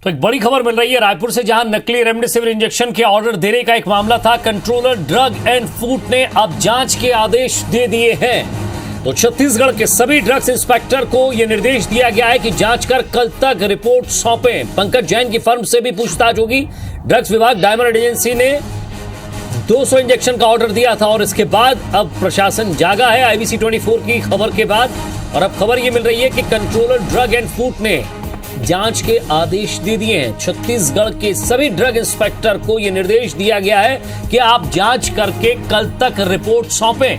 तो एक बड़ी खबर मिल रही है रायपुर से, जहां नकली रेमडेसिविर इंजेक्शन के ऑर्डर देने का एक मामला था। कंट्रोलर ड्रग एंड फूड ने अब जांच के आदेश दे दिए हैं। तो छत्तीसगढ़ के सभी ड्रग्स इंस्पेक्टर को यह निर्देश दिया गया है कि जांच कर कल तक रिपोर्ट सौंपें। पंकज जैन की फर्म से भी पूछताछ होगी। ड्रग्स विभाग डायमंड एजेंसी ने 200 इंजेक्शन का ऑर्डर दिया था और इसके बाद अब प्रशासन जागा है IBC 24 की खबर के बाद। और अब खबर यह मिल रही है कि कंट्रोलर ड्रग एंड फूड ने जांच के आदेश दे दिए हैं। छत्तीसगढ़ के सभी ड्रग इंस्पेक्टर को यह निर्देश दिया गया है कि आप जांच करके कल तक रिपोर्ट सौंपें।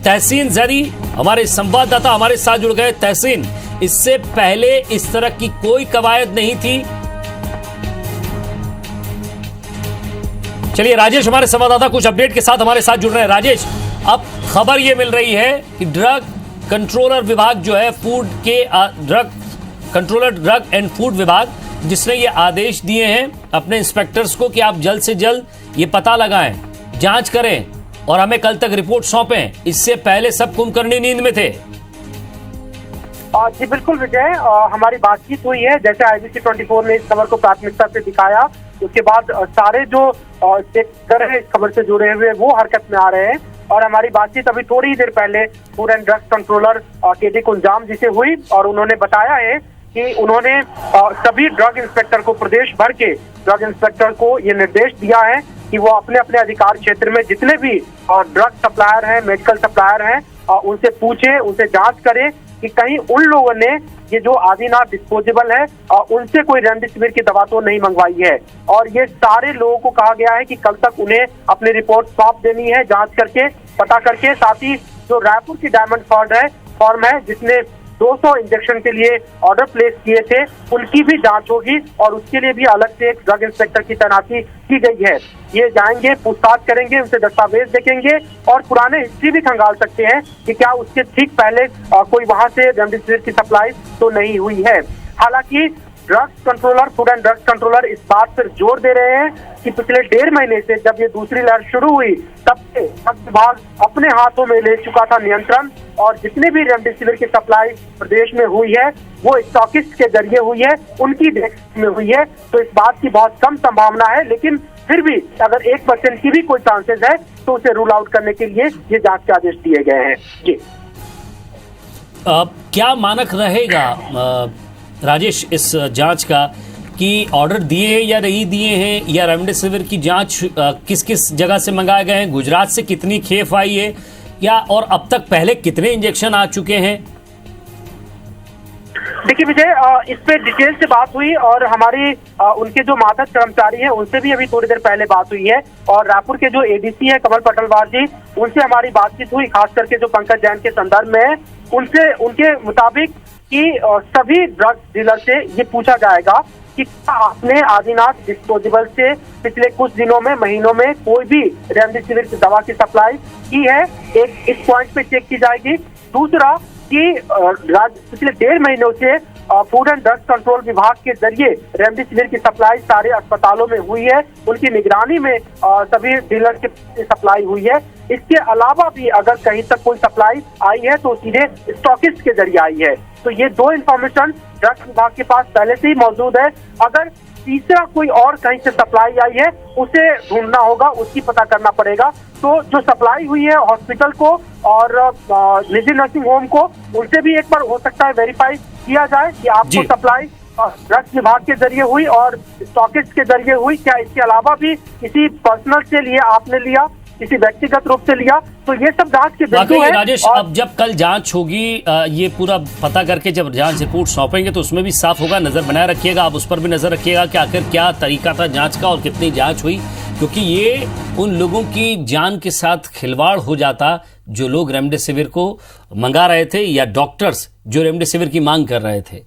तहसीन जरी हमारे संवाददाता हमारे साथ जुड़ गए। तहसीन, इससे पहले इस तरह की कोई कवायद नहीं थी। चलिए राजेश हमारे संवाददाता कुछ अपडेट के साथ हमारे साथ जुड़ रहे हैं। राजेश, अब खबर यह मिल रही है कि ड्रग कंट्रोलर विभाग जो है कंट्रोलर ड्रग एंड फूड विभाग, जिसने ये आदेश दिए हैं अपने इंस्पेक्टर्स को कि आप जल्द से जल्द ये पता लगाएं, जांच करें और हमें कल तक रिपोर्ट सौंपें। इससे पहले सब कुंभकर्णी नींद में थे। जी बिल्कुल विजय, हमारी बातचीत हुई है। जैसे IBC 24 ने इस खबर को प्राथमिकता से दिखाया, उसके बाद सारे जो सेक्टर है इस खबर से जुड़े हुए वो हरकत में आ रहे हैं। और हमारी बातचीत अभी थोड़ी ही देर पहले food and drugs controller KD Kunjam ji से हुई और उन्होंने बताया है कि उन्होंने सभी ड्रग इंस्पेक्टर को, प्रदेश भर के ड्रग इंस्पेक्टर को ये निर्देश दिया है कि वो अपने अपने अधिकार क्षेत्र में जितने भी ड्रग सप्लायर हैं, मेडिकल सप्लायर हैं, उनसे पूछे, उनसे जांच करें कि कहीं उन लोगों ने ये जो आदिनाथ डिस्पोजेबल है उनसे कोई रेमडेसिविर की दवा तो नहीं मंगवाई है। और ये सारे लोगों को कहा गया है कि कल तक उन्हें अपनी रिपोर्ट सौंप देनी है, जांच करके पता करके। साथ ही जो रायपुर की डायमंड फर्म है जिसने 200 इंजेक्शन के लिए ऑर्डर प्लेस किए थे, उनकी भी जांच होगी और उसके लिए भी अलग से एक ड्रग इंस्पेक्टर की तैनाती की गई है। ये जाएंगे, पूछताछ करेंगे, उनसे दस्तावेज देखेंगे और पुराने हिस्ट्री भी खंगाल सकते हैं कि क्या उसके ठीक पहले कोई वहां से रेमडेसिविर की सप्लाई तो नहीं हुई है। हालांकि drugs controller, food and drugs controller इस बात पर जोर दे रहे हैं कि पिछले 1.5 महीने से जब ये दूसरी लहर शुरू हुई तब से ड्रग्स विभाग अपने हाथों में ले चुका था नियंत्रण, और जितने भी रेमडेसिविर की सप्लाई प्रदेश में हुई है वो स्टॉकिस्ट के जरिए हुई है, उनकी डेस्क में हुई है। तो इस बात की बहुत कम संभावना है, लेकिन फिर भी अगर 1% की भी कोई चांसेस है तो उसे रूल आउट करने के लिए ये जांच के आदेश दिए गए हैं। जी क्या मानक रहेगा राजेश इस जांच का, कि ऑर्डर दिए हैं या नहीं दिए हैं, या रेमडेसिविर की जांच किस किस जगह से मंगाए गए हैं, गुजरात से कितनी खेप आई है, या और अब तक पहले कितने इंजेक्शन आ चुके हैं? देखिए विजय, इस पे डिटेल से बात हुई और हमारी उनके जो मातहत कर्मचारी हैं उनसे भी अभी थोड़ी देर पहले बात हुई है। और रायपुर के जो ADC है कमल पटलवार जी, उनसे हमारी बातचीत हुई, खास करके जो पंकज जैन के संदर्भ में है। उनसे उनके मुताबिक कि सभी ड्रग डीलर से ये पूछा जाएगा कि आपने आदिनाथ डिस्पोजेबल से पिछले कुछ दिनों में, महीनों में कोई भी रेमडेसिविर की दवा की सप्लाई की है, एक इस पॉइंट पे चेक की जाएगी। दूसरा कि पिछले 1.5 महीनों से फूड एंड ड्रग्स कंट्रोल विभाग के जरिए रेमडेसिविर की सप्लाई सारे अस्पतालों में हुई है, उनकी निगरानी में सभी डीलर की सप्लाई हुई है। इसके अलावा भी अगर कहीं तक कोई सप्लाई आई है तो सीधे स्टॉकिस्ट के जरिए आई है। तो ये 2 इंफॉर्मेशन ड्रग्स विभाग के पास पहले से ही मौजूद है। अगर तीसरा कोई और कहीं से सप्लाई आई है उसे ढूंढना होगा, उसकी पता करना पड़ेगा। तो जो सप्लाई हुई है हॉस्पिटल को और निजी नर्सिंग होम को, उनसे भी एक बार हो सकता है वेरीफाई किया जाए कि आपको सप्लाई ड्रग्स विभाग के जरिए हुई और स्टॉकिस्ट के जरिए हुई, क्या इसके अलावा भी किसी पर्सनल से लिए, आपने लिया, किसी व्यक्तिगत रूप से लिया। तो ये सब जांच के बिंदु है। राजेश, अब जब कल जांच होगी, ये पूरा पता करके जब जांच रिपोर्ट सौंपेंगे तो उसमें भी साफ होगा। नजर बनाए रखिएगा, आप उस पर भी नजर रखिएगा कि आखिर क्या तरीका था जांच का और कितनी जांच हुई, क्योंकि ये उन लोगों की जान के साथ खिलवाड़ हो जाता जो लोग रेमडेसिविर को मंगा रहे थे या डॉक्टर्स जो रेमडेसिविर की मांग कर रहे थे।